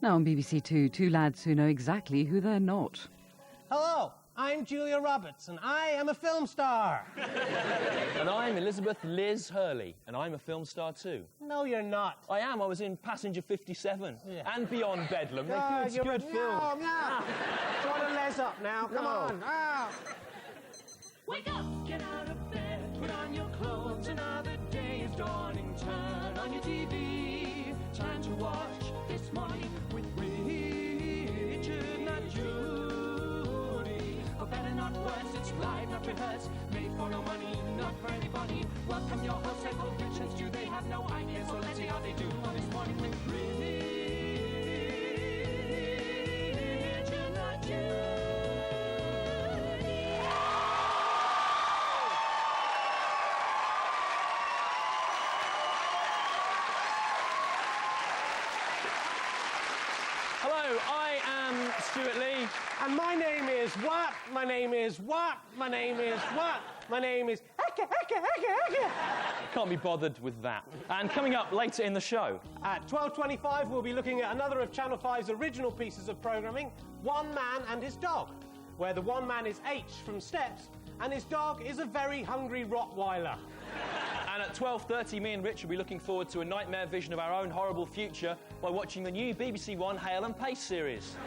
Now on BBC Two, two lads who know exactly who they're not. Hello, I'm Julia Roberts, and I am a film star. And I'm Elizabeth Liz Hurley, and I'm a film star too. No, you're not. I am. I was in Passenger 57 and Beyond Bedlam. It's a good film. No. Try to les up now. Come on. Wake up! Get out of bed, put on your clothes. Another day is dawning. Turn on your TV. Time to watch This Morning with Richard, not Judy. For better, not worse, it's live, not rehearsed. Made for no money, not for anybody. Welcome your hosts, and both Rich and Stu. They have no idea, so let's see how they do on This Morning with Richard, not Judy. Hello, I am Stewart Lee. And my name is what? My name is what? My name is what? My name is Can't be bothered with that. And coming up later in the show. At 12:25, we'll be looking at another of Channel 5's original pieces of programming, One Man and His Dog, where the one man is H from Steps, and his dog is a very hungry Rottweiler. And at 12:30, me and Rich will be looking forward to a nightmare vision of our own horrible future by watching the new BBC One Hale and Pace series.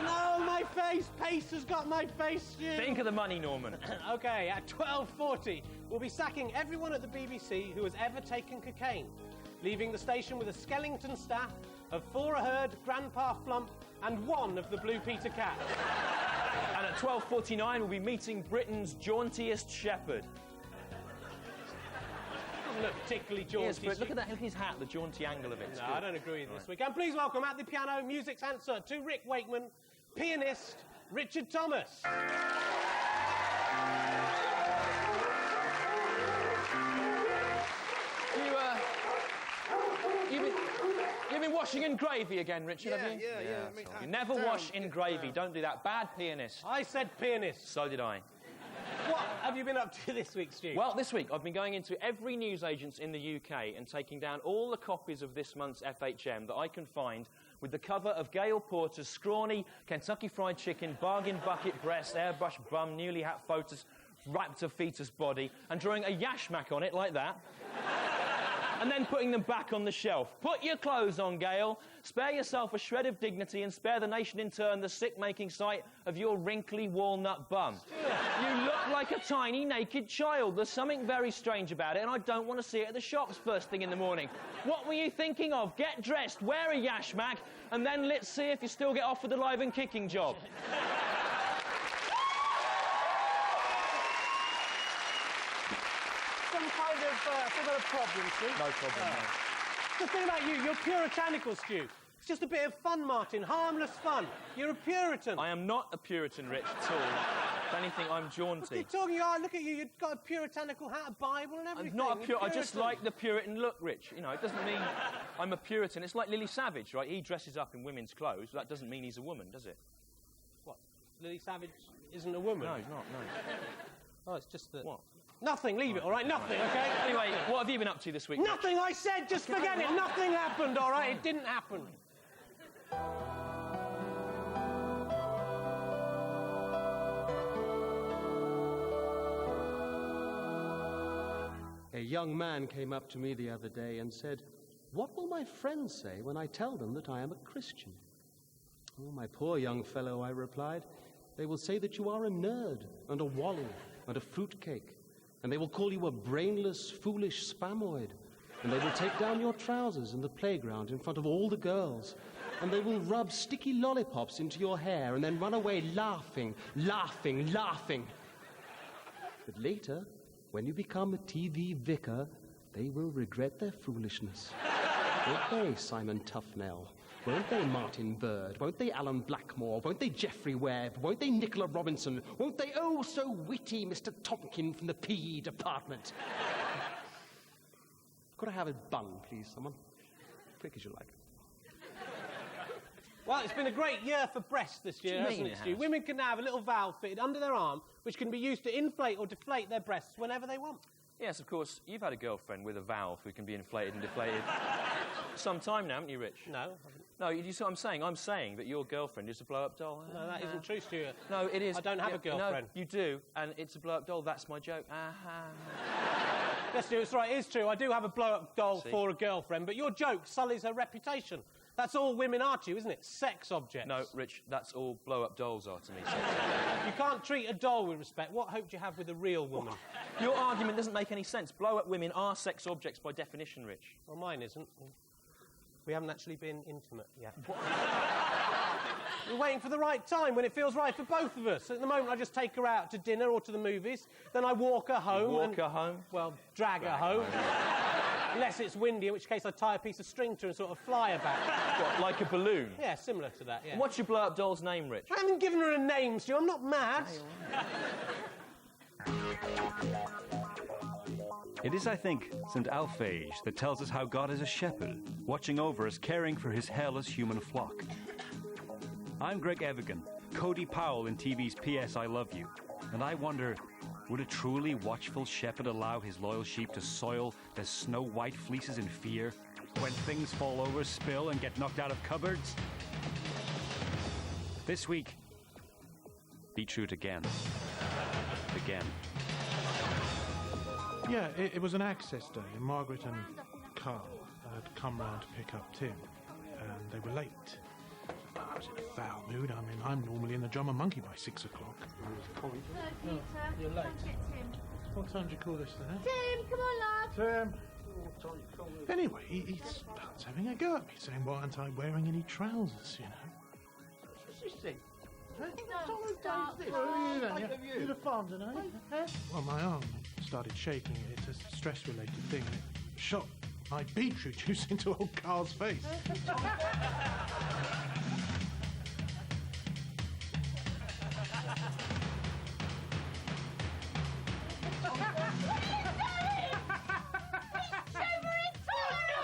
No, my face! Pace has got my face, Stu. Think of the money, Norman. OK, at 12:40, we'll be sacking everyone at the BBC who has ever taken cocaine, leaving the station with a skeleton staff of 4 Aherd, Grandpa Flump, and 1 of the Blue Peter Cat. And at 12:49, we'll be meeting Britain's jauntiest shepherd. Doesn't look particularly jaunty. Yes, but look at that, look at his hat, the jaunty angle of it. No, I don't agree with this week. And please welcome at the piano, music's answer to Rick Wakeman, pianist Richard Thomas. You've been washing in gravy again, Richard, have you? Yeah. You never wash in gravy. Don't do that. Bad pianist. I said pianist. So did I. What have you been up to this week, Stu? Well, this week I've been going into every newsagents in the UK and taking down all the copies of this month's FHM that I can find with the cover of Gail Porter's scrawny Kentucky Fried Chicken, bargain bucket breast, airbrush bum, newly hat photos, raptor fetus body, and drawing a yashmak on it like that. And then putting them back on the shelf. Put your clothes on, Gail. Spare yourself a shred of dignity and spare the nation in turn the sick-making sight of your wrinkly walnut bum. You look like a tiny naked child. There's something very strange about it, and I don't want to see it at the shops first thing in the morning. What were you thinking of? Get dressed, wear a yashmak, and then let's see if you still get off with the live and kicking job. Some kind of problem, Stu. No problem, no. The thing about you, you're puritanical, Stu. It's just a bit of fun, Martin, harmless fun. You're a Puritan. I am not a Puritan, Rich, at all. If anything, I'm jaunty. You're talking, look at you, you've got a puritanical hat, a Bible and everything. I'm not a Puritan. I just like the Puritan look, Rich. You know, it doesn't mean I'm a Puritan. It's like Lily Savage, right? He dresses up in women's clothes. That doesn't mean he's a woman, does it? What? Lily Savage isn't a woman? No, he's not, no. Oh, it's just that... What? Nothing, leave it, all right? Nothing, OK? Anyway, what have you been up to this week? Nothing, I said, just forget it. Nothing happened, all right? It didn't happen. A young man came up to me the other day and said, "What will my friends say when I tell them that I am a Christian?" "Oh, my poor young fellow," I replied, "they will say that you are a nerd and a wally and a fruitcake, and they will call you a brainless, foolish spamoid, and they will take down your trousers in the playground in front of all the girls, and they will rub sticky lollipops into your hair and then run away laughing, laughing, laughing. But later, when you become a TV vicar, they will regret their foolishness. Won't they, Simon Tufnell? Won't they, Martin Bird? Won't they, Alan Blackmore? Won't they, Geoffrey Webb? Won't they, Nicola Robinson? Won't they, oh, so witty, Mr. Tompkin from the PE department?" Could I have a bun, please, someone? Quick as you like. Well, it's been a great year for breasts this year, hasn't it, Stu? Women can now have a little valve fitted under their arm, which can be used to inflate or deflate their breasts whenever they want. Yes, of course, you've had a girlfriend with a valve who can be inflated and deflated some time now, haven't you, Rich? No. No, you see what I'm saying? I'm saying that your girlfriend is a blow-up doll. No, that isn't true, Stuart. No, it is. I don't have a girlfriend. No, you do, and it's a blow-up doll. That's my joke. Yes, Stuart, it's right, it is true. I do have a blow-up doll for a girlfriend, but your joke sullies her reputation. That's all women are to you, isn't it? Sex objects. No, Rich, that's all blow-up dolls are to me. You can't treat a doll with respect. What hope do you have with a real woman? Your argument doesn't make any sense. Blow-up women are sex objects by definition, Rich. Well, mine isn't. We haven't actually been intimate yet. We're waiting for the right time when it feels right for both of us. At the moment, I just take her out to dinner or to the movies. Then I walk her home. Walk her home? Well, drag her home. Unless it's windy, in which case I tie a piece of string to her and sort of fly her back. What, like a balloon? Yeah, similar to that, yeah. What's your blow-up doll's name, Rich? I haven't given her a name, Stu. I'm not mad. It is, I think, St. Alphege that tells us how God is a shepherd, watching over us, caring for his hairless human flock. I'm Greg Evigan, Cody Powell in TV's P.S. I Love You, and I wonder, would a truly watchful shepherd allow his loyal sheep to soil their snow-white fleeces in fear when things fall over, spill, and get knocked out of cupboards? This week, be true again. Again. Yeah, it was an access day, and Margaret and Carl had come round to pick up Tim, and they were late. I was in a foul mood. I mean, I'm normally in the Drum and Monkey by 6 o'clock. No, Peter. You're late. Come get Tim. What time do you call this then? Tim, come on, love. Tim. Anyway, he starts having a go at me, saying, why aren't I wearing any trousers, you know? What's this thing? Stop. You're the farm tonight? Well, my arm started shaking. It's a stress-related thing. It shot my beetroot juice into old Carl's face.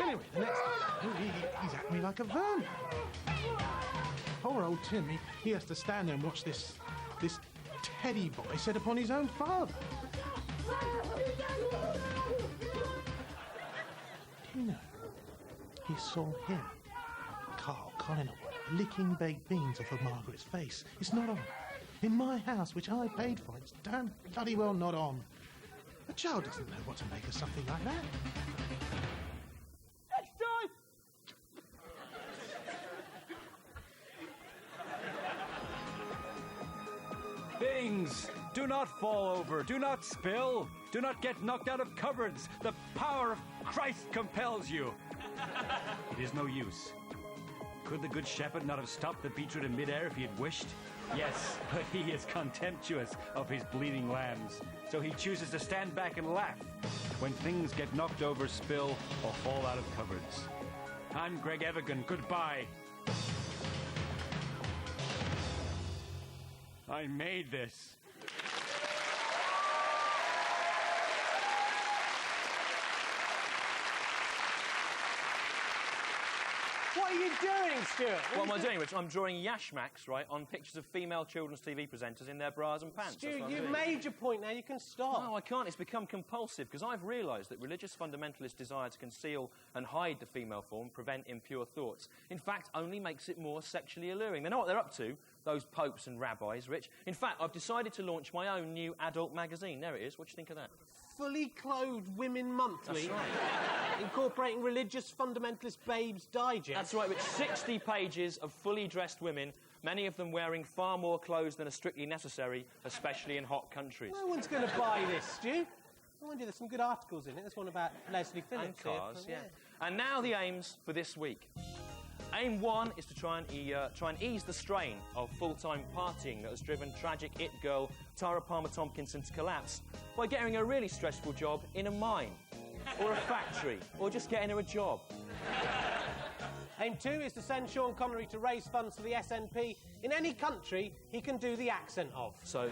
Anyway, the next thing, he's at me like a vermin. Poor old Tim, he has to stand there and watch this teddy boy set upon his own father. Do you know, he saw him, Carl Collingwood, licking baked beans off of Margaret's face. It's not on. In my house, which I paid for, it's damn bloody well not on. A child doesn't know what to make of something like that. Next time! Things do not fall over, do not spill, do not get knocked out of cupboards. The power of Christ compels you. It is no use. Could the Good Shepherd not have stopped the beetroot in midair if he had wished? Yes, but he is contemptuous of his bleeding lambs, so he chooses to stand back and laugh when things get knocked over, spill, or fall out of cupboards. I'm Greg Evigan. Goodbye. I made this. What are you doing, Stuart? What am I doing, Rich? I'm drawing yashmaks, right, on pictures of female children's TV presenters in their bras and pants. Stu, you've made your point now. You can stop. No, I can't. It's become compulsive because I've realised that religious fundamentalists' desire to conceal and hide the female form, prevent impure thoughts, in fact, only makes it more sexually alluring. They know what they're up to, those popes and rabbis, Rich. In fact, I've decided to launch my own new adult magazine. There it is. What do you think of that? Fully Clothed Women Monthly. That's right. Incorporating religious fundamentalist babes digest. That's right, Rich. 60 pages of fully dressed women, many of them wearing far more clothes than are strictly necessary, especially in hot countries. No one's going to buy this, Stu. I wonder, there's some good articles in it. There's one about Leslie Phillips. And cars, yeah. And now the aims for this week. Aim 1 is to try and ease the strain of full-time partying that has driven tragic it girl Tara Palmer-Tompkinson to collapse by getting her a really stressful job in a mine or a factory or just getting her a job. Aim 2 is to send Sean Connery to raise funds for the SNP in any country he can do the accent of. So,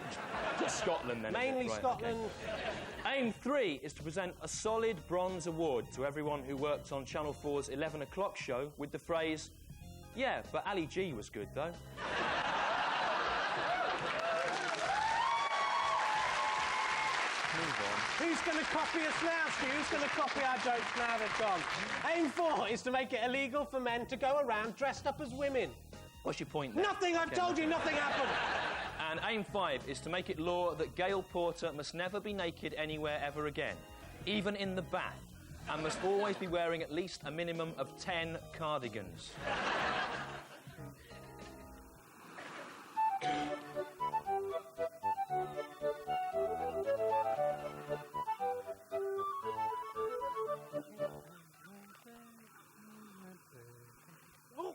just Scotland then. Mainly right, Scotland. Okay. Aim 3 is to present a solid bronze award to everyone who worked on Channel 4's 11 o'clock show with the phrase, "Yeah, but Ali G was good, though." Move on. Who's going to copy us now, Stu? Who's going to copy our jokes now they've gone? Aim 4 is to make it illegal for men to go around dressed up as women. What's your point there? Nothing, I've told you, nothing happened. And aim 5 is to make it law that Gail Porter must never be naked anywhere ever again, even in the bath, and must always be wearing at least a minimum of 10 cardigans. Oh,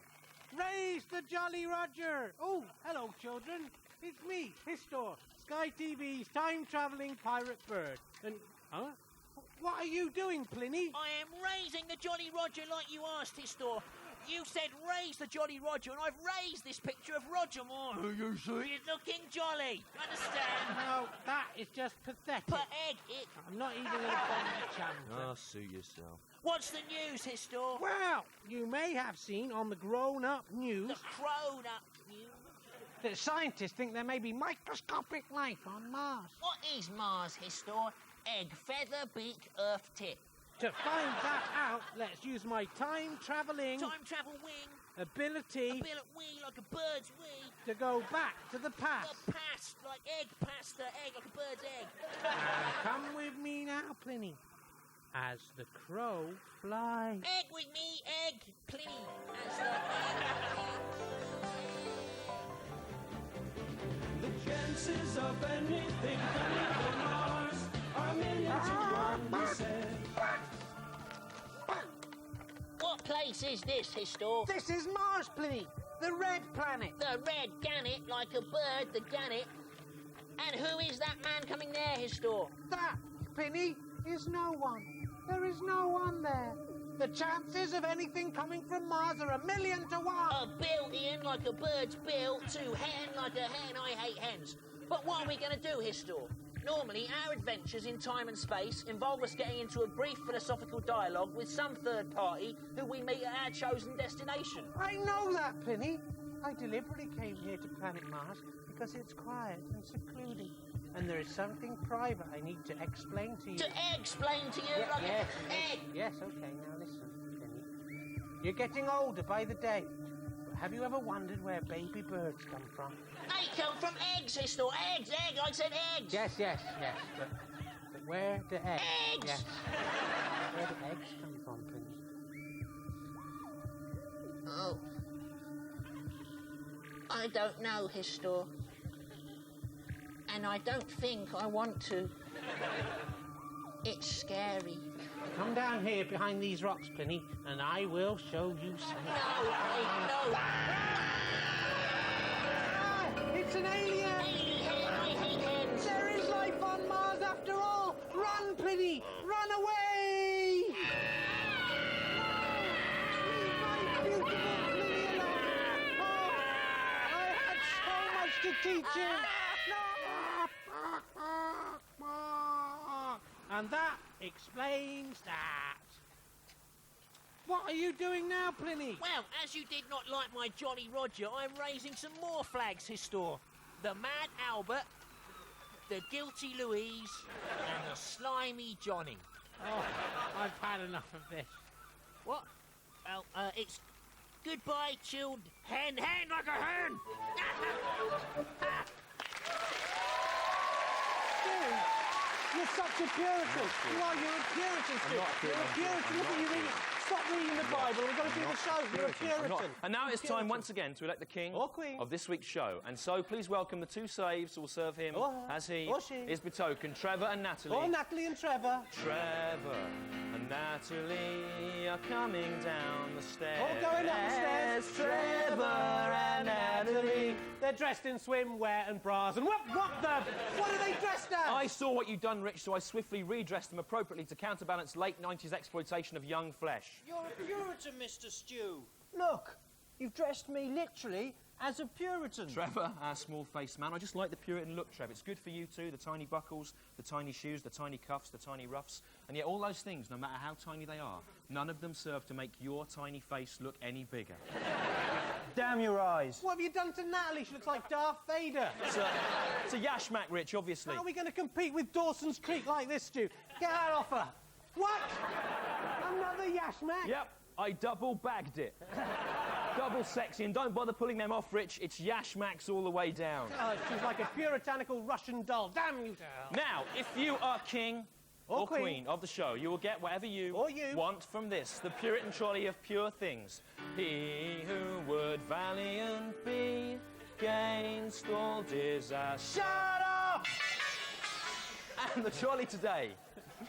raise the Jolly Roger. Oh, hello, children. It's me, Histor, Sky TV's time-travelling pirate bird. And, huh? What are you doing, Pliny? I am raising the Jolly Roger like you asked, Histor. You said raise the Jolly Roger, and I've raised this picture of Roger Moore, who you see is looking jolly. Understand? No, that is just pathetic. Put egg it. I'm not even going to bother the chance. Oh, sue yourself. What's the news, Histor? Well, you may have seen on the grown-up news The grown-up news. that scientists think there may be microscopic life on Mars. What is Mars, Histor? Egg, feather, beak, earth tip. To find that out, let's use my time-travelling Time travel wing. ability A billet wing like a bird's wing. to go back to the past. The past, like egg pasta, egg like a bird's egg. Come with me now, Pliny, as the crow flies. Egg with me, egg, Pliny. As the egg. The chances of anything coming from Mars are a million to 1, he said. What place is this, Histor? This is Mars, Pliny, the red planet. The red gannet, like a bird, the gannet. And who is that man coming there, Histor? That, Pliny, is no one. There is no one there. The chances of anything coming from Mars are 1,000,000 to 1. A billion, like a bird's bill. 2 hen, like a hen. I hate hens. But what are we going to do, Histor? Normally, our adventures in time and space involve us getting into a brief philosophical dialogue with some third party who we meet at our chosen destination. I know that, Pliny. I deliberately came here to planet Mars because it's quiet and secluded. And there is something private I need to explain to you. To explain to you like yes, an egg. Yes, okay, now listen, Pliny. You're getting older by the day. But have you ever wondered where baby birds come from? They come from eggs, Histor. Eggs, egg. I said eggs. Yes. But where do eggs? Eggs! Yes. Where do eggs come from, Pliny? Oh. I don't know, Histor. And I don't think I want to. It's scary. Come down here behind these rocks, Pliny, and I will show you something. No. It's an alien! I hate hens. There is life on Mars after all! Run, Pliny! Run away! No! Leave my beautiful Pliny alone! Oh, I had so much to teach him! No! And that explains that. What are you doing now, Pliny? Well, as you did not like my Jolly Roger, I'm raising some more flags, Histor. The Mad Albert, the Guilty Louise, and the Slimy Johnny. Oh, I've had enough of this. What? Well, it's goodbye, chilled hen like a hen. Stu, you're such a Puritan. You are, you're a Puritan, Stu. not a You're a Puritan. Look at you reading. Stop reading the Bible. We've got to do the show. You're a Puritan. And now it's time Puritan. once again to elect the king Or queen. of this week's show. And so please welcome the 2 slaves who will serve him Or her. as he Or she. is betokened, Trevor and Natalie. Oh, Natalie and Trevor. Trevor and Natalie are coming down the stairs. Oh, going up the stairs. Trevor and Natalie. They're dressed in swimwear and bras. And what are they dressed as? I saw what you'd done, Rich, so I swiftly redressed them appropriately to counterbalance late 90s exploitation of young flesh. You're a Puritan, Mr. Stew. Look, you've dressed me literally as a Puritan. Trevor, our small-faced man. I just like the Puritan look, Trevor. It's good for you too, the tiny buckles, the tiny shoes, the tiny cuffs, the tiny ruffs. And yet all those things, no matter how tiny they are, none of them serve to make your tiny face look any bigger. Damn your eyes. What have you done to Natalie? She looks like Darth Vader. It's a yashmak, Rich, obviously. How are we going to compete with Dawson's Creek like this, Stu? Get that off her. What? Another yashmak? Yep, I double-bagged it. Double sexy, and don't bother pulling them off, Rich. It's yashmaks all the way down. Oh, she's like a puritanical Russian doll. Damn you, doll. Now, if you are king or queen of the show, you will get whatever you want from this, the Puritan trolley of pure things. He who would valiant be gainst all disaster. Shut up! And the trolley today,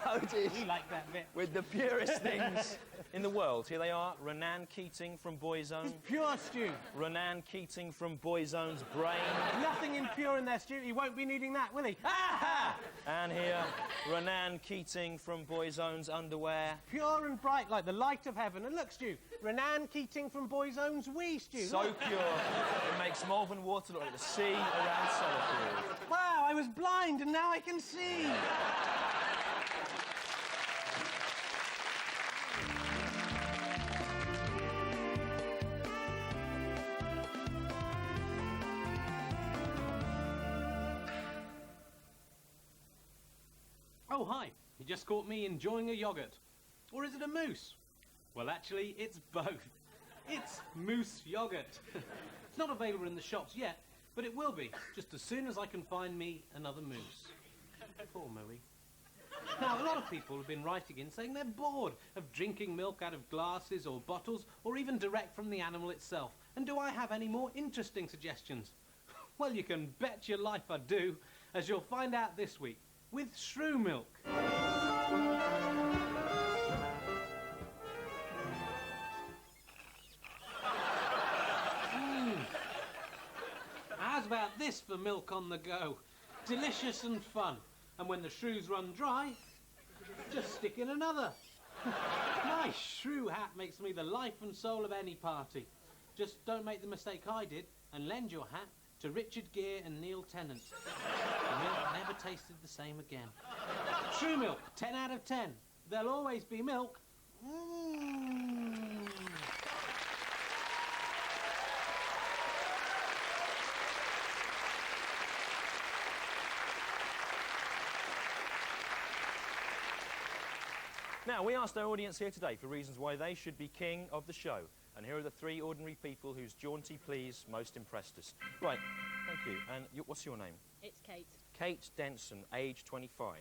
loaded We like that bit. with the purest things in the world. Here they are, Renan Keating from Boyzone. It's pure, Stu. Renan Keating from Boyzone's brain. Nothing impure in there, Stu. He won't be needing that, will he? Aha! And here, Renan Keating from Boyzone's underwear. Pure and bright like the light of heaven. And look, Stu, Renan Keating from Boyzone's wee, Stu. So Look. pure, it makes Malvern water look like the sea around Sellafield. Wow, I was blind and now I can see. Oh, hi. You just caught me enjoying a yoghurt. Or is it a mousse? Well, actually, it's both. It's mousse yoghurt. It's not available in the shops yet, but it will be, just as soon as I can find me another mousse. Poor Mooey. Now, a lot of people have been writing in saying they're bored of drinking milk out of glasses or bottles, or even direct from the animal itself. And do I have any more interesting suggestions? Well, you can bet your life I do, as you'll find out this week with shrew milk. How's about this for milk on the go? Delicious and fun. And when the shrews run dry, just stick in another. My shrew hat makes me the life and soul of any party. Just don't make the mistake I did and lend your hat to Richard Gere and Neil Tennant. The milk never tasted the same again. Shrew milk, 10 out of 10. There'll always be milk. Now, we asked our audience here today for reasons why they should be king of the show. And here are the three ordinary people whose jaunty pleas most impressed us. Right, thank you. And what's your name? It's Kate. Kate Denson, age 25.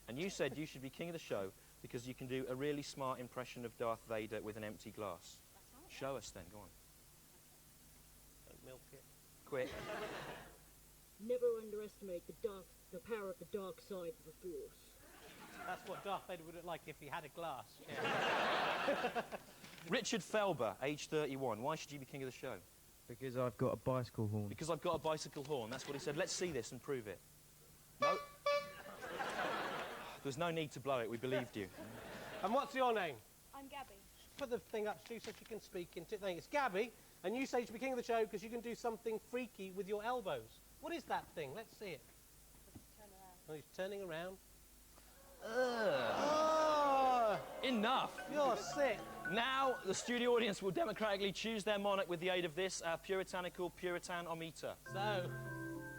And you said you should be king of the show because you can do a really smart impression of Darth Vader with an empty glass. That's right. Show us then, go on. Don't milk it. Quick. Never underestimate the power of the dark side of the Force. That's what Darth Vader would look like if he had a glass. Richard Felber, age 31. Why should you be king of the show? Because I've got a bicycle horn. Because I've got a bicycle horn. That's what he said. Let's see this and prove it. No. There's no need to blow it. We believed you. And what's your name? I'm Gabby. Put the thing up, Stu, so she can speak into it. It's Gabby, and you say you should be king of the show because you can do something freaky with your elbows. What is that thing? Let's see it. Turn around. Oh, he's turning around. Enough. You're sick. Now, the studio audience will democratically choose their monarch with the aid of this, our puritanical Puritan-o-meter. So,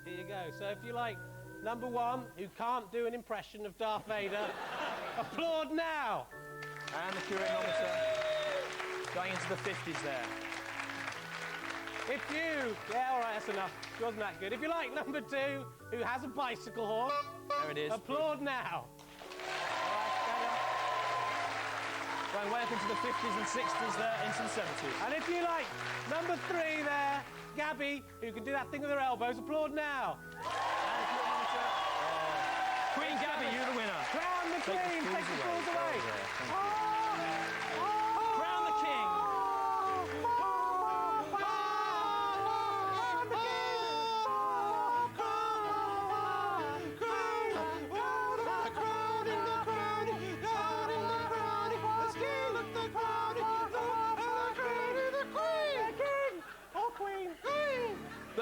here you go. So if you like number one, who can't do an impression of Darth Vader, applaud now. And the Puritaноmeter going into the 50s there. If you... Yeah, all right, that's enough. It wasn't that good. If you like number two, who has a bicycle horn, There it is. applaud now. Going way up into the 50s and 60s there, into the 70s. And if you like number three there, Gabby, who can do that thing with her elbows, applaud now. Queen Gabby, you're the winner. Crown the queen, take the fools away. Crown the king.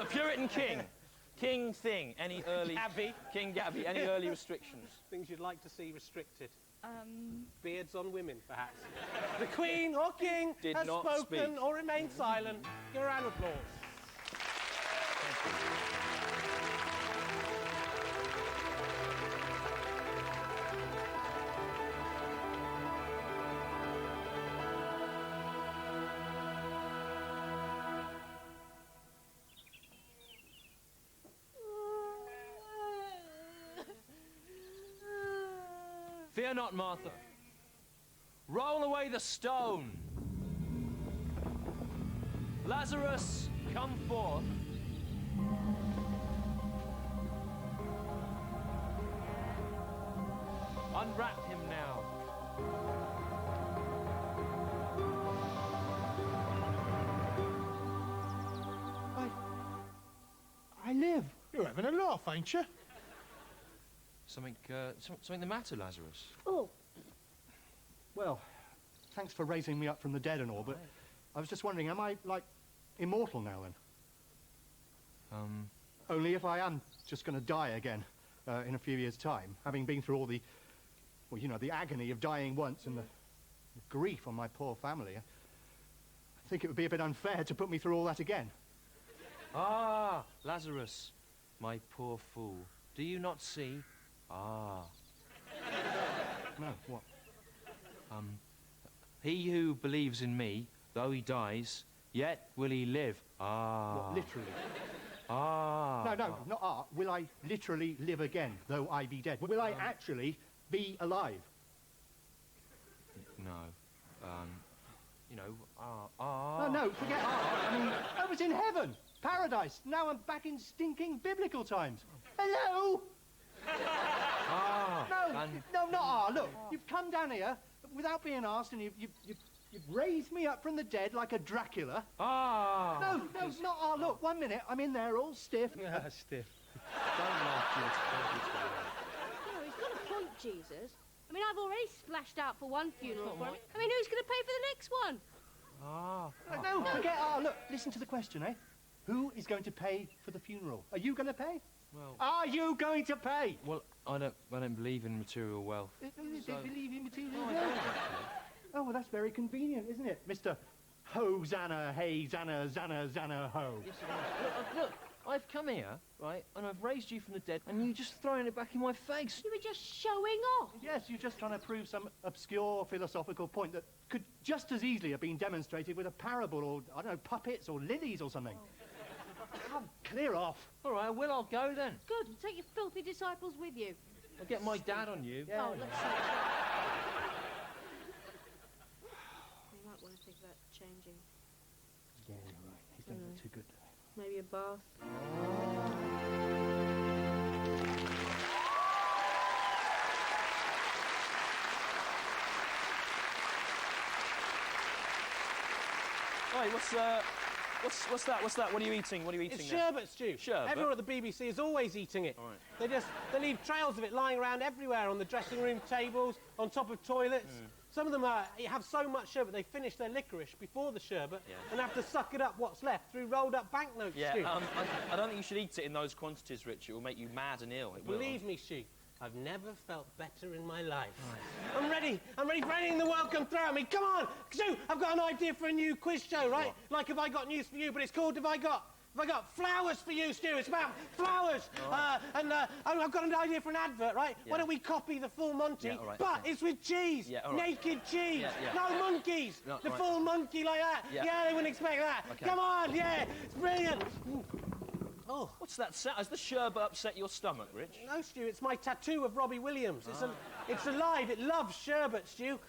The Puritan King. King Thing. Any early... Gabby. King Gabby. Any early restrictions? Things you'd like to see restricted. Beards on women, perhaps. The Queen or King Did has not spoken speak. or remained silent. Give a round of applause. Fear not, Martha. Roll away the stone. Lazarus, come forth. Unwrap him now. I live. You're having a laugh, ain't you? Something the matter, Lazarus? Oh, Well, thanks for raising me up from the dead and all, but I was just wondering, am I, like, immortal now then? Only if I am just going to die again in a few years' time, having been through all the, well, you know, the agony of dying once and the grief on my poor family. I think it would be a bit unfair to put me through all that again. Ah, Lazarus, my poor fool. Do you not see? Ah. No, what? He who believes in me, though he dies, yet will he live. Ah. What, literally? Ah. No, not art. Will I literally live again, though I be dead? Will I actually be alive? No. You know, No, forget art. I mean, I was in heaven, paradise. Now I'm back in stinking biblical times. Hello? Ah. No, not art. Look, you've come down here without being asked, and you've raised me up from the dead like a Dracula. Ah. No, not art. Look, 1 minute, I'm in there all stiff. Yeah, stiff. Don't laugh, No, he's got a point, Jesus. I mean, I've already splashed out for one funeral for him. I mean, who's going to pay for the next one? Ah. No, forget art. Look, listen to the question, eh? Who is going to pay for the funeral? Are you going to pay? Well. Are you going to pay? Well, I don't believe in material wealth. Don't believe in material wealth? Oh, well, that's very convenient, isn't it, Mr. Hosanna, hey, Zanna, Zanna, Zanna, ho. Yes, look, I've come here, right, and I've raised you from the dead, and you're just throwing it back in my face. You were just showing off. Yes, you're just trying to prove some obscure philosophical point that could just as easily have been demonstrated with a parable or, I don't know, puppets or lilies or something. Oh, clear off. All right, I'll go then. Good. Take your filthy disciples with you. I'll get my dad on you. Yeah. Oh, let's see. You might want to think about changing. Yeah, you're right. He's doing it too good. Maybe a bath. Right, what's that? What are you eating? What are you eating It's there? sherbet, Stu. Sherbet? Everyone at the BBC is always eating it. All right. They leave trails of it lying around everywhere, on the dressing room tables, on top of toilets. Some of them have so much sherbet they finish their licorice before the sherbet and have to suck it up what's left through rolled up banknotes, Yeah, Stu. I don't think you should eat it in those quantities, Rich. It will make you mad and ill. It will. Believe me, Stu, I've never felt better in my life. Right. I'm ready for anything the world can throw at me. Come on, Stu, I've got an idea for a new quiz show, right? What? Like Have I Got News For You, but it's called Have I Got Flowers For You, Stu. It's about flowers. Right. I've got an idea for an advert, right? Yeah. Why don't we copy the full Monty, Yeah, all right, but okay. it's with cheese. Yeah, all right. Naked cheese. Yeah, yeah. No monkeys. No, the right. full monkey like that. Yeah. They wouldn't expect that. Okay. Come on, yeah, it's brilliant. Oh. What's that sound? Has the sherbet upset your stomach, Rich? No, Stu, it's my tattoo of Robbie Williams. It's alive. It loves sherbet, Stu.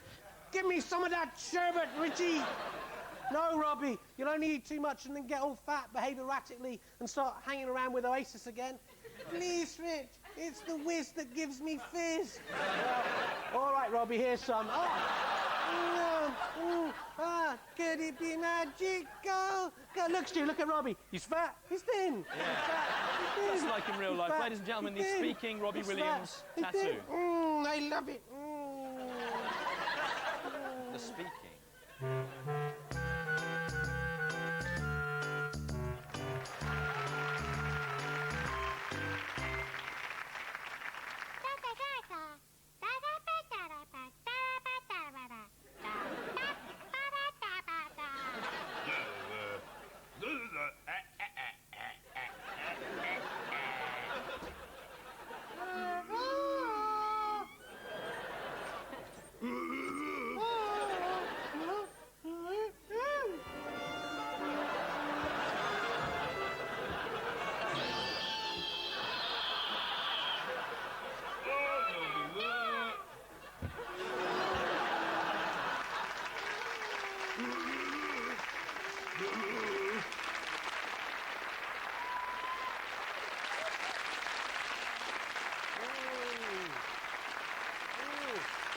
Give me some of that sherbet, Richie. No, Robbie, you'll only eat too much and then get all fat, behave erratically, and start hanging around with Oasis again. Please, Rich, it's the whiz that gives me fizz. All right, Robbie, here's some. Could it be magical? Look, Stu, look at Robbie. He's fat, he's thin. Yeah. He's fat, he's thin. That's like in real He's life. fat, Ladies and gentlemen, he's the thin. speaking Robbie He's Williams fat, he's tattoo. thin. I love it. The speaking.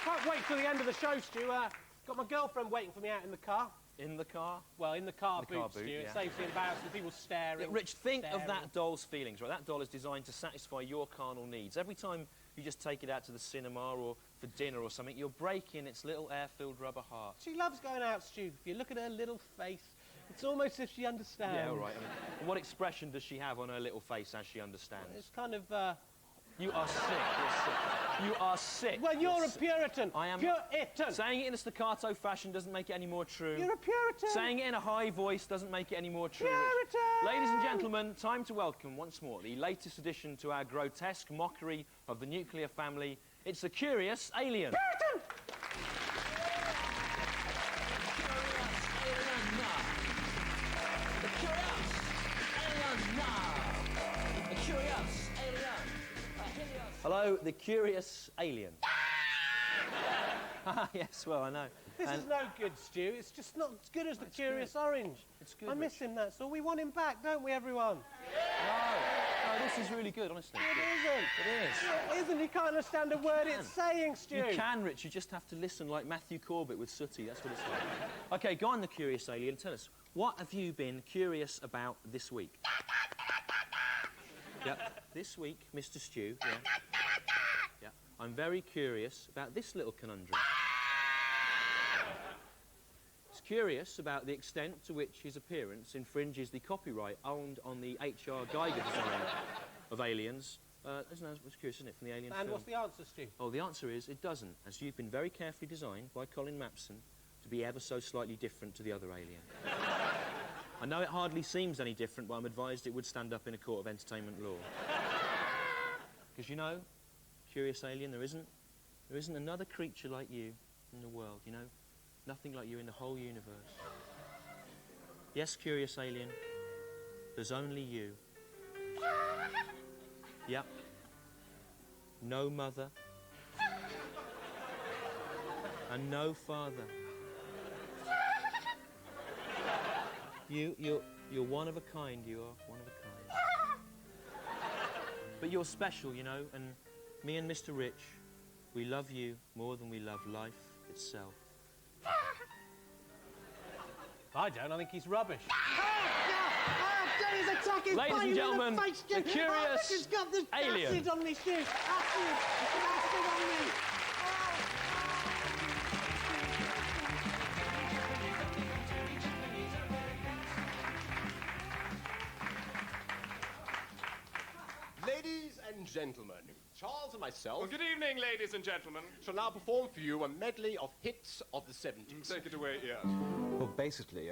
Can't wait till the end of the show, Stu. Got my girlfriend waiting for me out in the car. In the car? Well, in the car The car boot, boot, Stu. It yeah. saves the embarrassment of people staring. Yeah, Rich, think of staring. that doll's feelings, right? That doll is designed to satisfy your carnal needs. Every time you just take it out to the cinema or for dinner or something, you're breaking its little air-filled rubber heart. She loves going out, Stu. If you look at her little face, it's almost as if she understands. Yeah, all right. I mean, what expression does she have on her little face as she understands? It's kind of, You are sick. You're sick. You are sick. Well, you're a Puritan. I am. Puritan. Saying it in a staccato fashion doesn't make it any more true. You're a Puritan. Saying it in a high voice doesn't make it any more true. Puritan. Ladies and gentlemen, time to welcome once more the latest addition to our grotesque mockery of the nuclear family. It's the curious alien. Puritan. Hello, the curious alien. Yes, well, I know. This is no good, Stu. It's just not as good as the Curious Orange. It's good. I miss him, that's all. We want him back, don't we, everyone? No, this is really good, honestly. It isn't. It is. It isn't. You can't understand a word it's saying, Stu. You can, Rich. You just have to listen like Matthew Corbett with Sooty. That's what it's like. OK, go on, the curious alien. Tell us, what have you been curious about this week? Yep. This week, Mr. Stew. Yeah. Yeah. I'm very curious about this little conundrum. He's curious about the extent to which his appearance infringes the copyright owned on the H.R. Geiger design of Aliens. Isn't that what's curious, isn't it, from the Alien And film? what's the answer, Stu? Oh, the answer is it doesn't, as you've been very carefully designed by Colin Mapson to be ever so slightly different to the other alien. I know it hardly seems any different, but I'm advised it would stand up in a court of entertainment law. Because, you know, curious alien, there isn't another creature like you in the world, you know? Nothing like you in the whole universe. Yes, curious alien, there's only you. Yep. No mother. And no father. You're one of a kind, you are, one of a kind. But you're special, you know, and me and Mr. Rich, we love you more than we love life itself. I don't. I think he's rubbish. Ladies and gentlemen, the curious alien. Acid on me, Stu. Acid. Acid on me. Ladies and gentlemen, Charles and myself... Well, good evening, ladies and gentlemen. ...shall now perform for you a medley of hits of the 70s. Take it away, yes. Well, basically,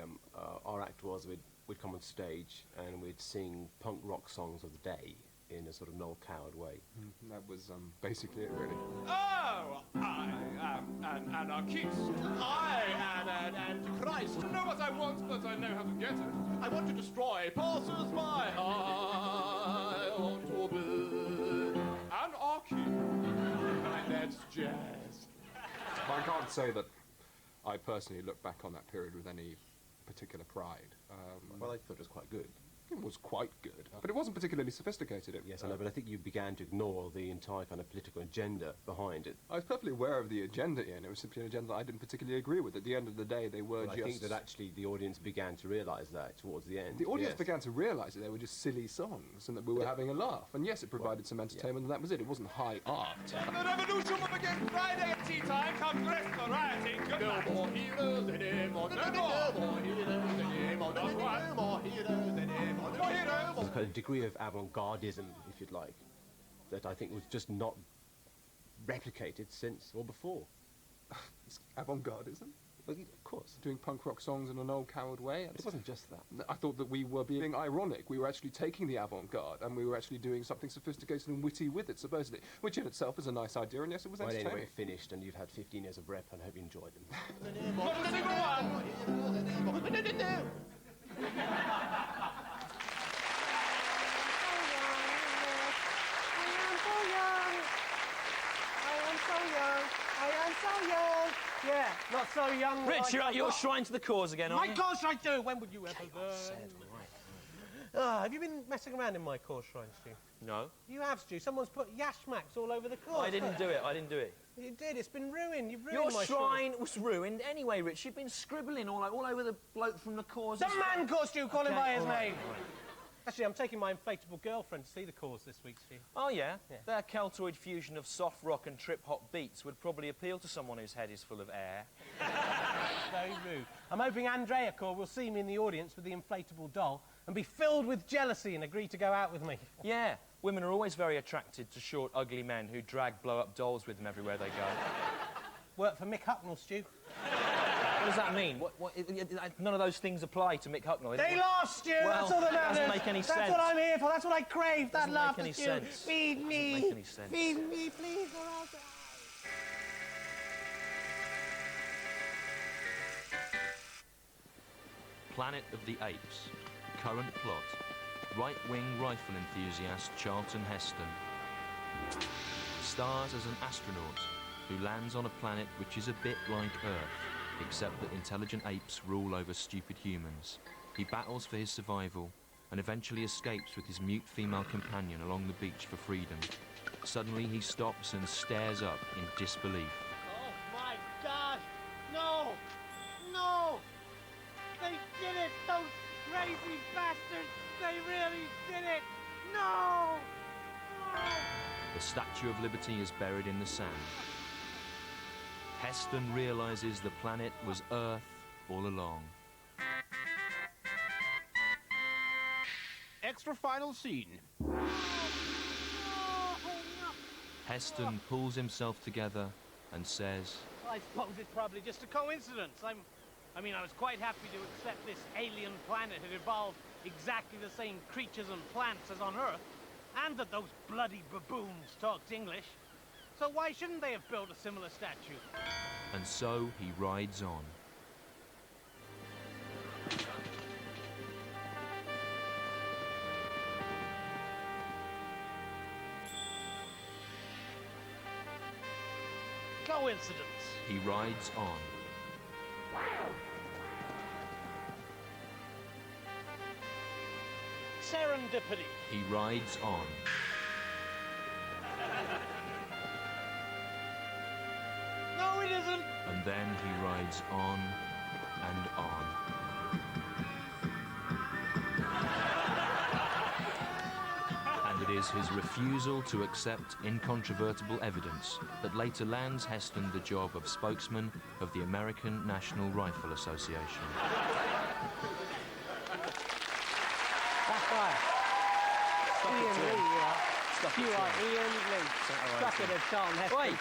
our act was we'd come on stage and we'd sing punk rock songs of the day in a sort of Noel Coward way. That was basically it, really. Oh, I am an anarchist. I am an antichrist. I know what I want, but I know how to get it. I want to destroy passers-by. I want to be anarchy. And that's jazz. I can't say that I personally look back on that period with any particular pride. Well, I thought it was quite good. It was quite good, but it wasn't particularly sophisticated. Yes, I know, but I think you began to ignore the entire kind of political agenda behind it. I was perfectly aware of the agenda, Ian. It was simply an agenda that I didn't particularly agree with. At the end of the day, they were Well, just... I think that actually the audience began to realise that towards the end. The audience yes. began to realise that they were just silly songs and that we were having a laugh. And yes, it provided some entertainment, and that was it. It wasn't high art. The revolution will begin Friday at tea time. Come dressed for rioting. Good No night. more heroes anymore. No more heroes anymore. No more heroes anymore. No heroes. There's a kind of degree of avant-gardism, if you'd like, that I think was just not replicated since or before. It's avant-gardism? Well, of course. Doing punk rock songs in an old coward way? It wasn't just that. I thought that we were being ironic. We were actually taking the avant-garde and we were actually doing something sophisticated and witty with it, supposedly, which in itself is a nice idea, and yes, it was Well, entertaining. anyway, finished, and you've had 15 years of rep, and I hope you enjoyed them. Yeah, not so young. Rich, you're at your shrine to the cause again, aren't My you? cause shrine too. When would you ever learn? Have you been messing around in my cause shrine, Stu? No. You have, Stu. Someone's put yash marks all over the course. I didn't do it. I didn't do it. You did. It's been ruined. You've ruined Your my shrine was ruined anyway, Rich. You've been scribbling all over the bloke from the cause. The man caused you. Call him by his all name. Actually, I'm taking my inflatable girlfriend to see the cause this week, Steve. Oh, yeah? Their Celtoid fusion of soft rock and trip-hop beats would probably appeal to someone whose head is full of air. Very rude. I'm hoping Andrea will see me in the audience with the inflatable doll and be filled with jealousy and agree to go out with me. Yeah, women are always very attracted to short, ugly men who drag blow-up dolls with them everywhere they go. Work for Mick Hucknall, Stu. What does that mean? None of those things apply to Mick Hucknall, is it? They lost, Stu. Well, that's all that matters. doesn't make any sense. That's what I'm here for. That's what I crave. That laughter, make any Stu. sense. Feed me. Doesn't make any sense. Feed me, please, or else. Planet of the Apes. Current plot. Right-wing rifle enthusiast Charlton Heston stars as an astronaut who lands on a planet which is a bit like Earth, except that intelligent apes rule over stupid humans. He battles for his survival and eventually escapes with his mute female companion along the beach for freedom. Suddenly he stops and stares up in disbelief. Oh my God! No! No! They did it! Those crazy bastards! They really did it! No! No! The Statue of Liberty is buried in the sand. Heston realizes the planet was Earth all along. Extra final scene. Heston pulls himself together and says, I suppose it's probably just a coincidence. I mean, I was quite happy to accept this alien planet had evolved exactly the same creatures and plants as on Earth, and that those bloody baboons talked English. So why shouldn't they have built a similar statue? and so he rides on. Coincidence. He rides on. Serendipity. He rides on. No, it isn't. And then he rides on and on. And it is his refusal to accept incontrovertible evidence that later lands Heston the job of spokesman of the American National Rifle Association. That's right. Ian Lee, you are. You are Ian Lee. Stuck it at Charlton Heston. Wait.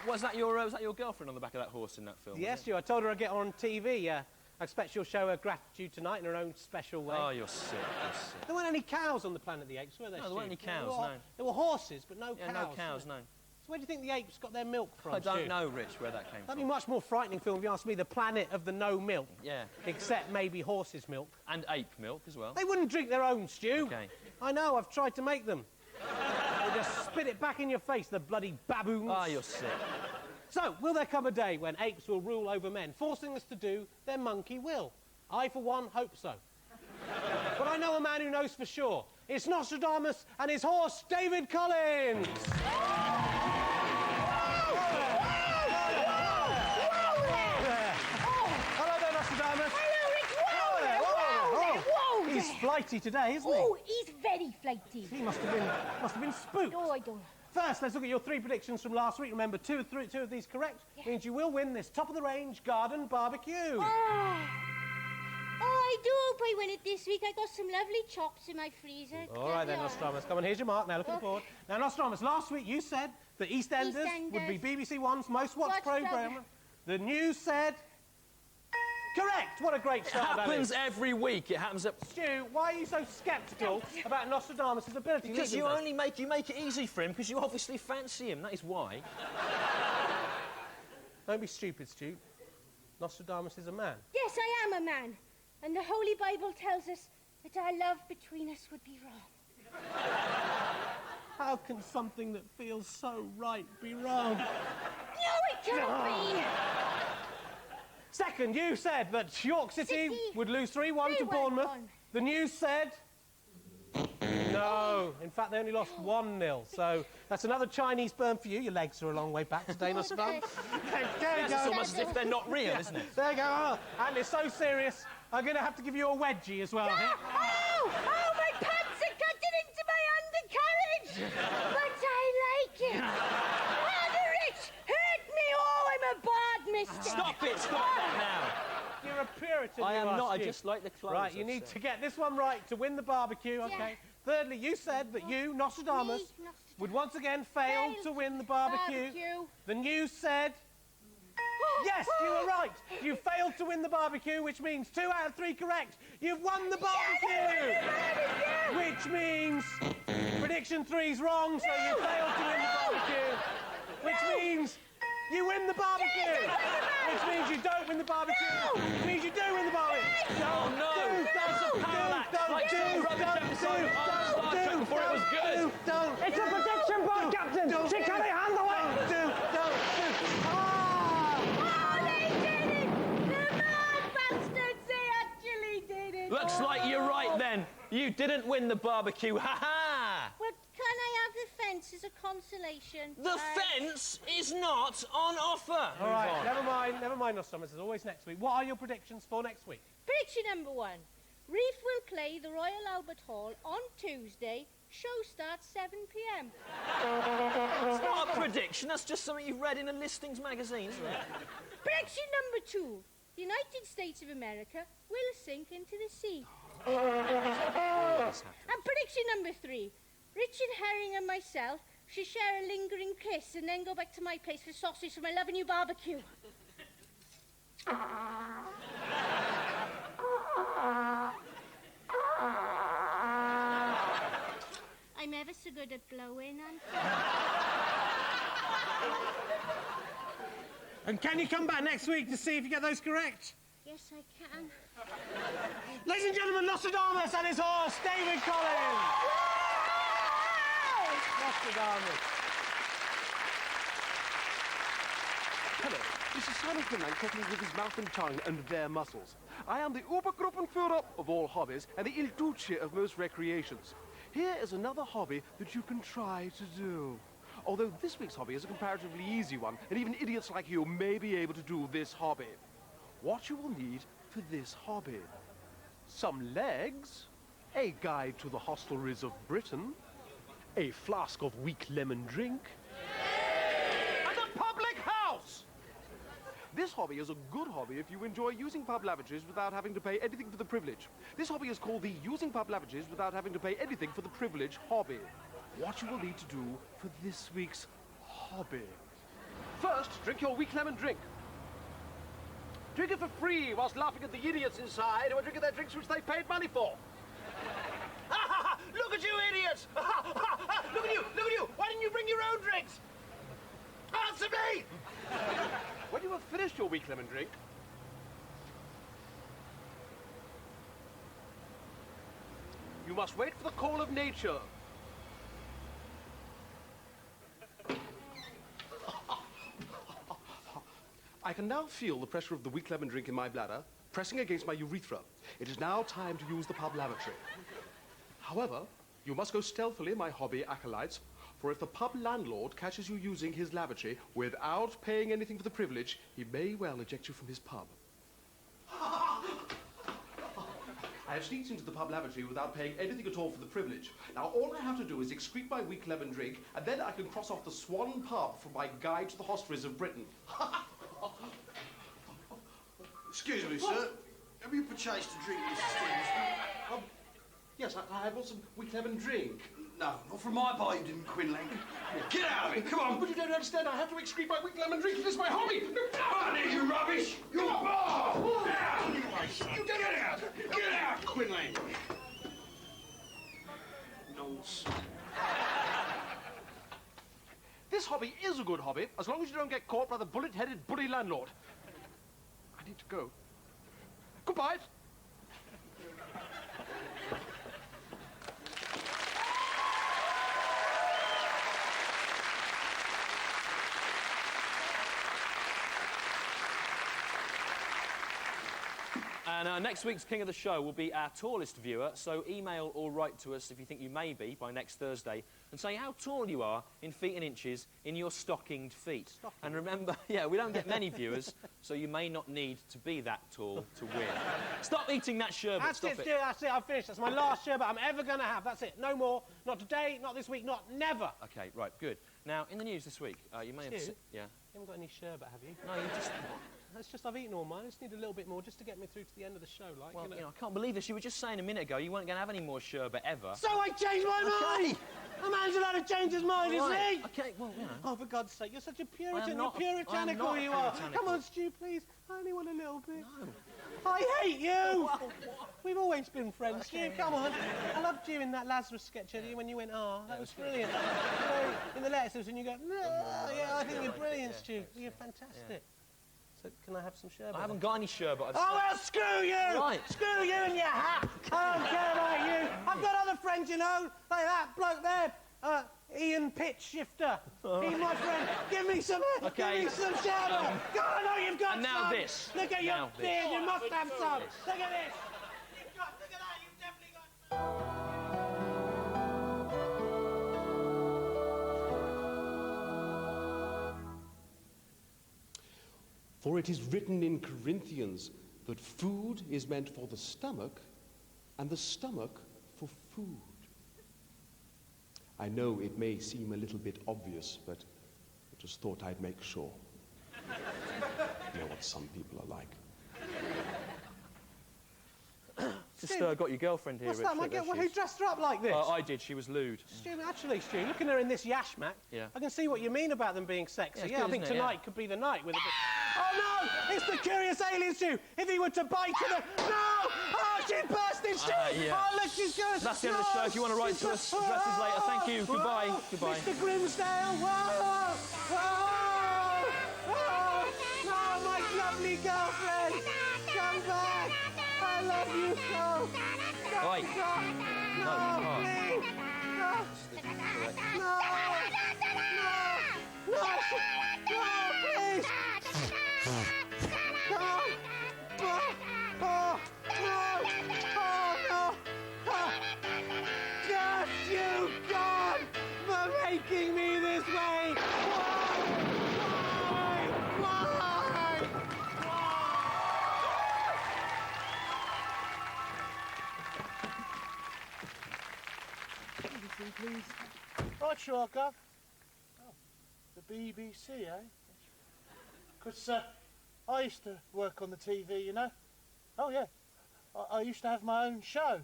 Was that your girlfriend on the back of that horse in that film? Yes, you. I told her I'd get her on TV. I expect she'll show her gratitude tonight in her own special way. Oh, you're sick. You're sick. There weren't any cows on the Planet of the Apes, were there? No, there weren't any cows, no. There were horses, but no cows. Yeah, no cows, no. So where do you think the apes got their milk from, I don't Stu? know, Rich, where that came That'd be from. a much more frightening film if you asked me. The Planet of the No Milk. Yeah. Except maybe horse's milk. And ape milk as well. They wouldn't drink their own, Stu. Okay. I know, I've tried to make them. They just spit it back in your face, the bloody baboons. Ah, you're sick. So, will there come a day when apes will rule over men, forcing us to do their monkey will? I, for one, hope so. But I know a man who knows for sure. It's Nostradamus and his horse, David Collins. Hello there, Nostradamus. Hello, Rick. Whoa there. He's flighty today, isn't he? Oh, he's very flighty. He must have been spooked. No, I don't. First, let's look at your three predictions from last week. Remember, two of these correct means you will win this top-of-the-range garden barbecue. Oh, I do hope I win it this week. I got some lovely chops in my freezer. All right then, Nostradamus. Come on, here's your mark. Now look at the board. Now, Nostradamus, last week you said that EastEnders would be BBC One's most watched programme. The news said... Correct! What a great It start happens every week. It happens at... Stu, why are you so sceptical about Nostradamus' ability? Because you make it easy for him, because you obviously fancy him. That is why. Don't be stupid, Stu. Nostradamus is a man. Yes, I am a man. And the Holy Bible tells us that our love between us would be wrong. How can something that feels so right be wrong? No, it can't be. Second, you said that York City would lose 3-1 to Bournemouth. The news said... No, No, in fact, they only lost 1-0. So that's another Chinese burn for you. Your legs are a long way back today, Nostradamus. There you go. It's almost as if they're not real, isn't it? There you go. Oh, and it's so serious, I'm going to have to give you a wedgie as well. Oh, my pants are cutting into my undercarriage! But I like it. Oh, the rich hurt me. Oh, I'm a bad mistake. Stop that now. You're a Puritan. I am you not. ask I you. just like the clothes. Right, you need to get this one right to win the barbecue, okay? Thirdly, you said that you, Nostradamus, would once again fail to win the barbecue. The news said... Yes, you were right. You failed to win the barbecue, which means 2 out of 3 correct. You've won the barbecue! Which means prediction 3's wrong, so you failed to win the barbecue. Which means you win the barbecue. Which means you don't win the barbecue. Which means you do win the barbecue. Oh no! That's a parallax. Like some rubbish episode of Star Trek before it was good. It's a prediction ball, Captain. She can't handle it. Looks like you're right then. You didn't win the barbecue. Ha ha! Well, can I have the fence as a consolation? The fence is not on offer. All right, never mind, Nostradamus. There's always next week. What are your predictions for next week? Prediction number 1. Reef will play the Royal Albert Hall on Tuesday. Show starts 7 p.m. It's not a prediction. That's just something you've read in a listings magazine, isn't it? Prediction number 2. The United States of America will sink into the sea. And prediction number 3. Richard Herring and myself should share a lingering kiss and then go back to my place for sausage for my loving you barbecue. I'm ever so good at blowing, And can you come back next week to see if you get those correct? Yes, I can. Ladies and gentlemen, Nostradamus and his horse, David Collins! Nostradamus. Hello, this is Simon Quinlan talking with his mouth and tongue and their muscles. I am the Obergruppenführer of all hobbies and the Il Duce of most recreations. Here is another hobby that you can try to do. Although this week's hobby is a comparatively easy one, and even idiots like you may be able to do this hobby. What you will need for this hobby: some legs, a guide to the hostelries of Britain, a flask of weak lemon drink, and a public house! This hobby is a good hobby if you enjoy using pub lavatories without having to pay anything for the privilege. This hobby is called the using pub lavatories without having to pay anything for the privilege hobby. What you will need to do for this week's hobby: first, drink your weak lemon drink. Drink it for free whilst laughing at the idiots inside who are drinking their drinks which they paid money for. Look at you idiots! Look at you! Look at you! Why didn't you bring your own drinks? Answer me! When you have finished your weak lemon drink, you must wait for the call of nature. I can now feel the pressure of the weak lemon drink in my bladder pressing against my urethra. It is now time to use the pub lavatory. However, you must go stealthily, my hobby acolytes, for if the pub landlord catches you using his lavatory without paying anything for the privilege, he may well eject you from his pub. I have sneaked into the pub lavatory without paying anything at all for the privilege. Now, all I have to do is excrete my weak lemon drink, and then I can cross off the Swan pub from my guide to the hostelries of Britain. Excuse me, sir. Have you purchased a drink, Mr. Stevenson? Yes, I want some weak lemon drink. No, not from my part, you didn't, Quinlan. Get out of it, come on. But you don't understand, I have to excrete my weak lemon drink. It is my hobby. I need you rubbish. You bar! You get out! Get out, Quinlan! Nonsense. This hobby is a good hobby, as long as you don't get caught by the bullet-headed bully landlord. I need to go. Goodbye. And next week's King of the Show will be our tallest viewer, so email or write to us if you think you may be by next Thursday and say how tall you are in feet and inches in your stockinged feet. And remember, yeah, we don't get many viewers, so you may not need to be that tall to win. Stop eating that sherbet. That's Stop it, Stu, that's it, I've finished. That's my last sherbet I'm ever going to have. That's it, no more. Not today, not this week, not never. OK, right, good. Now, in the news this week, you may have... Stu, Yeah? you haven't got any sherbet, have you? No, you just... That's just, I've eaten all mine. I just need a little bit more just to get me through to the end of the show, like, Well, you know, I can't believe this. You were just saying a minute ago you weren't going to have any more sherbet ever. So I changed my mind! A man's allowed to change his mind, you see? OK, well, you know... Oh, for God's sake, you're such a Puritan. not You're puritanical, you are. puritanical. Come on, Stu, please. I only want a little bit. No. I hate you! We've always been friends, Stu, come on. I loved you in that Lazarus sketch when you went, oh, that was brilliant. You know, in the letters, when you go, no, yeah, I think you're brilliant, Stu. You're fantastic. So, can I have some sherbet? I haven't got any sherbet. Oh, well, screw you! Right. Screw you and your hat! I don't care about you. I've got other friends, you know, like that bloke there, Ian Pitch Shifter. He's my friend. Give me some Okay. Give me some sherbet. God, I know you've got And now some. this. Look at Now your this. beard. You must have some. Look at this. Look at that. You've definitely got... For it is written in Corinthians that food is meant for the stomach and the stomach for food. I know it may seem a little bit obvious, but I just thought I'd make sure. You know what some people are like. Just got your girlfriend here, What's Richard. that? There she Who is. dressed her up like this? I did. She was lewd. Stu, actually, Stu, looking at her in this yashmak, Yeah. I can see what you mean about them being sexy. Yeah, it's Yeah, good, I think isn't it? tonight could be the night with a bit... Oh, no! It's the curious alien, Stu! If he were to bite to the... No! Oh, she's bursting, Stu! Yeah. Oh, look, she's going... That's the end of the show. If you want to write to us, addresses later. Thank you. Goodbye. Goodbye. Mr. Grimsdale! Whoa! Whoa! Whoa! No, my lovely girlfriend! Come back! I love you so! Oi. No, No. please! No! No! No! No, please! Come on! Oh, oh, no! Oh, no! Oh. Curse you, God, for making me this way! Why? Why? Anything, please. Right, sure, Gov. Oh, the BBC, eh? Because I used to work on the TV, you know. Oh, yeah. I used to have my own show.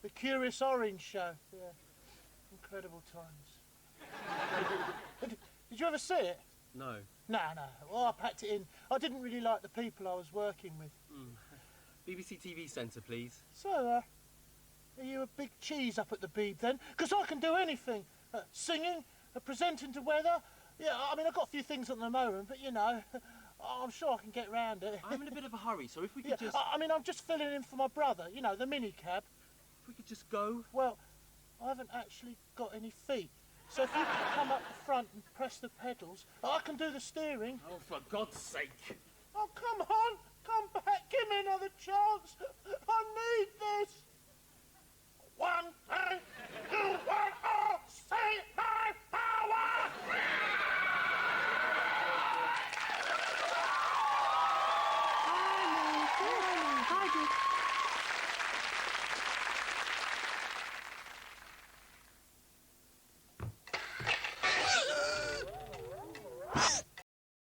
The Curious Orange Show. Yeah. Incredible times. Did you ever see it? No. No. Well, I packed it in. I didn't really like the people I was working with. BBC TV Centre, please. So, are you a big cheese up at the Beeb then? Because I can do anything. Singing, presenting to weather. Yeah, I mean, I've got a few things at the moment, but you know, I'm sure I can get round it. I'm in a bit of a hurry, so if we could just... I mean, I'm just filling in for my brother, you know, the minicab. If we could just go... Well, I haven't actually got any feet. So if you could come up the front and press the pedals, I can do the steering. Oh, for God's sake. Oh, come on! Come back! Give me another chance! I need this!